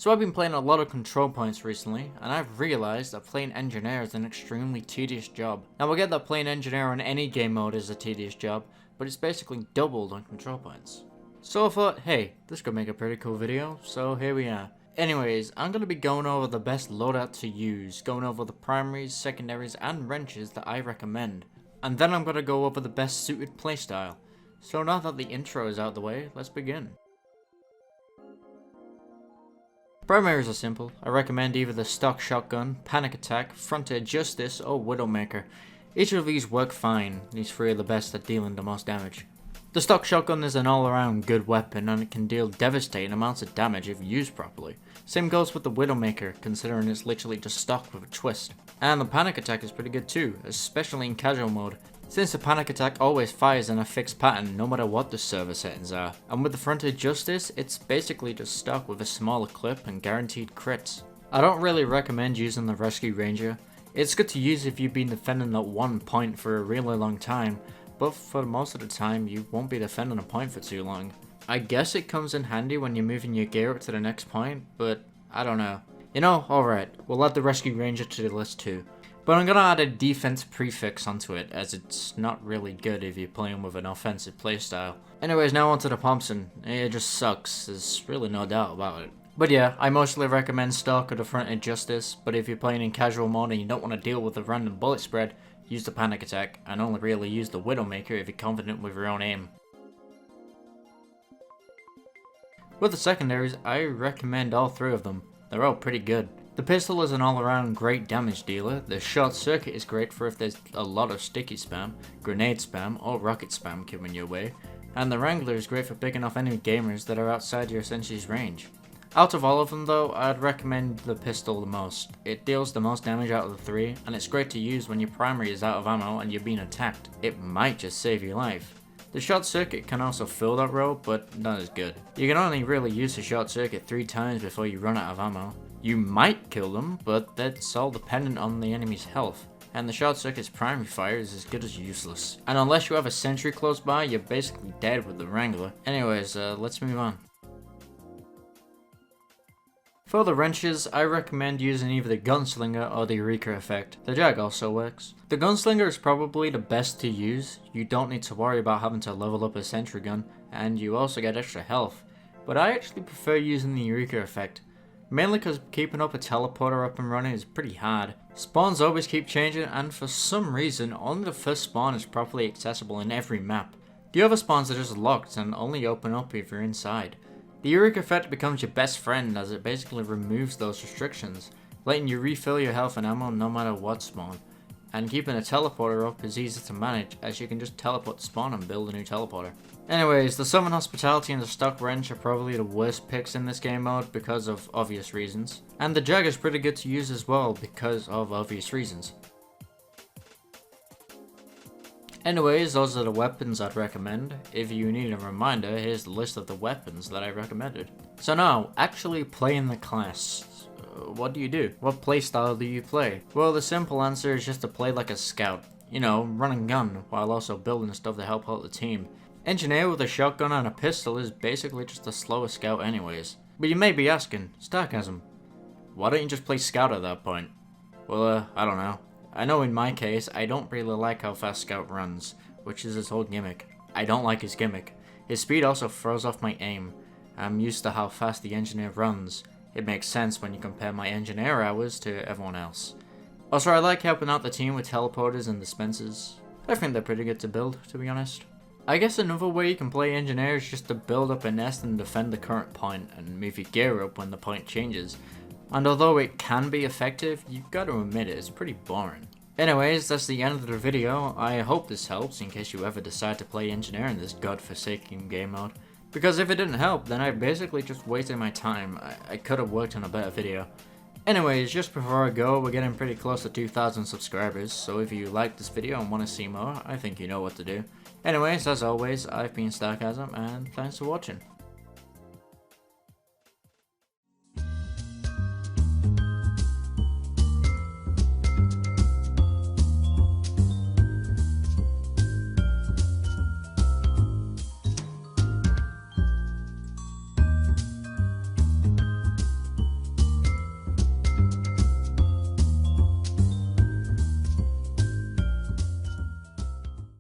So I've been playing a lot of control points recently, and I've realised that playing engineer is an extremely tedious job. Now I get that playing engineer on any game mode is a tedious job, but it's basically doubled on control points. So I thought, hey, this could make a pretty cool video, so here we are. Anyways, I'm going to be going over the best loadout to use, going over the primaries, secondaries, and wrenches that I recommend. And then I'm going to go over the best suited playstyle. So now that the intro is out of the way, let's begin. Primaries are simple. I recommend either the stock shotgun, panic attack, frontier justice, or widowmaker. Each of these work fine. These three are the best at dealing the most damage. The stock shotgun is an all-around good weapon and it can deal devastating amounts of damage if used properly. Same goes with the widowmaker, considering it's literally just stock with a twist. And the panic attack is pretty good too, especially in casual mode, since the panic attack always fires in a fixed pattern no matter what the server settings are. And with the frontier justice, it's basically just stock with a smaller clip and guaranteed crits. I don't really recommend using the rescue ranger. It's good to use if you've been defending that one point for a really long time, but for most of the time you won't be defending a point for too long. I guess it comes in handy when you're moving your gear up to the next point, but I don't know. You know, alright, we'll add the rescue ranger to the list too. But I'm gonna add a defense prefix onto it, as it's not really good if you're playing with an offensive playstyle. Anyways, now onto the Thompson. It just sucks, there's really no doubt about it. But yeah, I mostly recommend stock or the frontier justice, but if you're playing in casual mode and you don't want to deal with the random bullet spread, use the panic attack, and only really use the widowmaker if you're confident with your own aim. With the secondaries, I recommend all three of them. They're all pretty good. The pistol is an all-around great damage dealer, the short circuit is great for if there's a lot of sticky spam, grenade spam, or rocket spam coming your way, and the wrangler is great for picking off enemy gamers that are outside your sentry's range. Out of all of them though, I'd recommend the pistol the most. It deals the most damage out of the three, and it's great to use when your primary is out of ammo and you're being attacked. It might just save your life. The short circuit can also fill that role, but not as good. You can only really use the short circuit 3 times before you run out of ammo. You might kill them, but that's all dependent on the enemy's health. And the short circuit's primary fire is as good as useless. And unless you have a sentry close by, you're basically dead with the wrangler. Anyways, let's move on. For the wrenches, I recommend using either the gunslinger or the Eureka effect. The jag also works. The gunslinger is probably the best to use. You don't need to worry about having to level up a sentry gun, and you also get extra health. But I actually prefer using the Eureka effect. Mainly because keeping up a teleporter up and running is pretty hard. Spawns always keep changing, and for some reason only the first spawn is properly accessible in every map. The other spawns are just locked and only open up if you're inside. The Eureka effect becomes your best friend as it basically removes those restrictions, letting you refill your health and ammo no matter what spawn. And keeping a teleporter up is easy to manage as you can just teleport to spawn and build a new teleporter. Anyways, the Summon Hospitality and the Stock Wrench are probably the worst picks in this game mode because of obvious reasons. And the Jag is pretty good to use as well because of obvious reasons. Anyways, those are the weapons I'd recommend. If you need a reminder, here's the list of the weapons that I recommended. So now, actually playing the class. What do you do? What playstyle do you play? Well, the simple answer is just to play like a scout. You know, run and gun, while also building stuff to help out the team. Engineer with a shotgun and a pistol is basically just a slower scout anyways. But you may be asking, Starcasm, why don't you just play scout at that point? Well, I don't know. I know in my case, I don't really like how fast Scout runs, which is his whole gimmick. I don't like his gimmick. His speed also throws off my aim. I'm used to how fast the Engineer runs. It makes sense when you compare my Engineer hours to everyone else. Also, I like helping out the team with teleporters and dispensers. I think they're pretty good to build, to be honest. I guess another way you can play Engineer is just to build up a nest and defend the current point, and move your gear up when the point changes. And although it can be effective, you've got to admit it's pretty boring. Anyways, that's the end of the video. I hope this helps in case you ever decide to play Engineer in this godforsaken game mode. Because if it didn't help, then I basically just wasted my time. I could have worked on a better video. Anyways, just before I go, we're getting pretty close to 2,000 subscribers, so if you like this video and want to see more, I think you know what to do. Anyways, as always, I've been Starcasm, and thanks for watching.